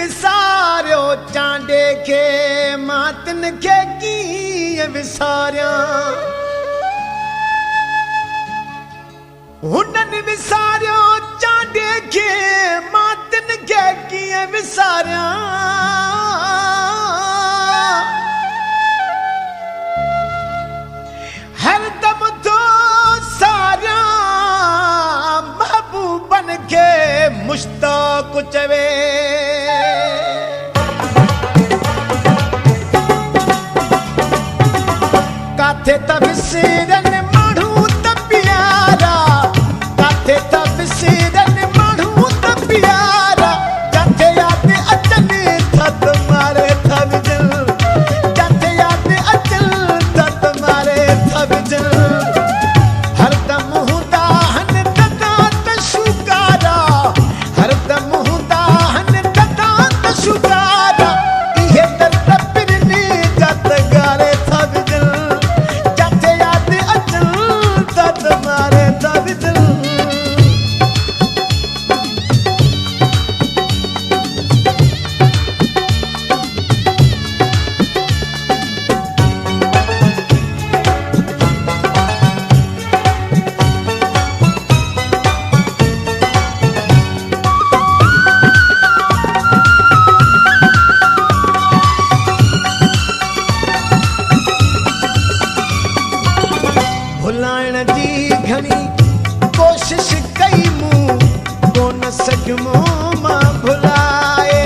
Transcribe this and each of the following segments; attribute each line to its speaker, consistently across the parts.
Speaker 1: विसारियो चांडे खे मां तिन खे कीअं विसारियां हुननि विसारियो चांडे खे मां तिन खे कीअं विसारियां हरदम तो सारियां महबूबन खे मुश्ताक चवे काथे त विसरन माण्हू त प्यारा काथे त विसरन माण्हू त प्यारा जाथे याद अचनि थत मारे थविजल जाथे याद अचनि थत मारे थविजल हरदम हूंदा हन तदा त शुकारा हरदम हूंदा हन तदा त शुकारा इहे दर्द पिरनी जत गारे थविजल भुलाइण जी घणी कोशिश कई मूं कोन सघियुमि मां भुलाए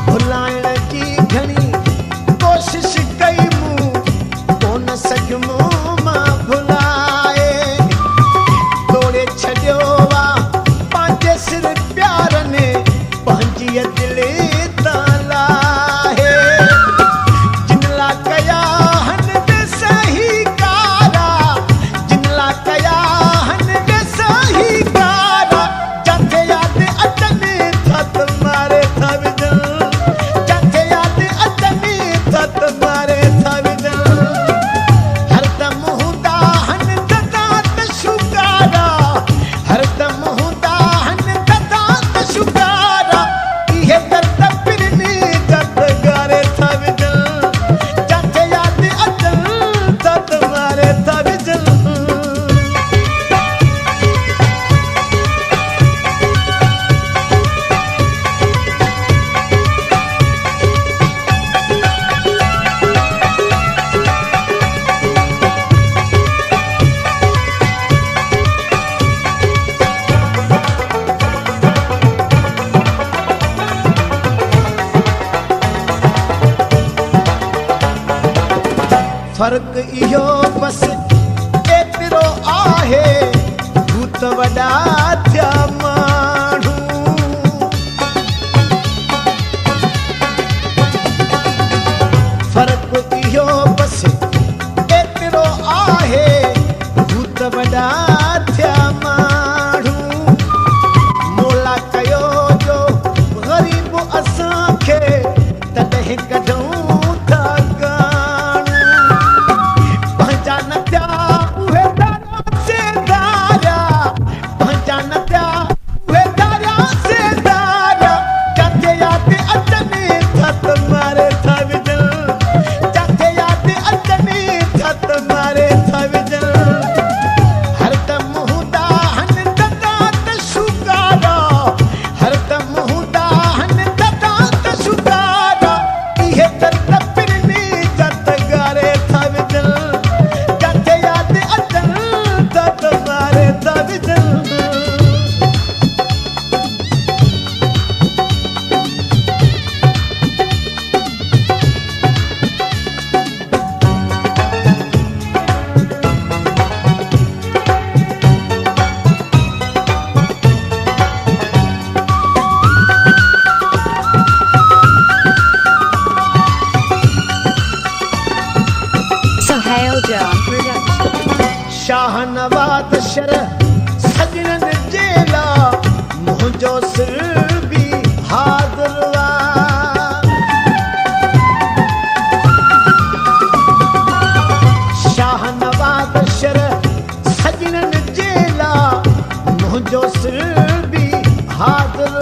Speaker 1: भुलाइण जी घणी कोशिश कई मूं कोन सघियुमि मां भुलाए तोड़े छॾियो आहे पंहिंजे सिर प्यार ने पंहिंजी दिलि तां लाहे फर्क इहो बस एतिरो आहे भूत वॾा थिया माण्हू फर्क इहो बस एतिरो आहे भूत वॾा थिया माण्हू मोला कयो जो ग़रीब असांखे तॾहिं कढूं शाहनवाज शर सजनन जेला मुंहिंजो सिर भी हाज़िर शाहनवाज शर सजनन जेला तुंहिंजो सिर बि हाज़िर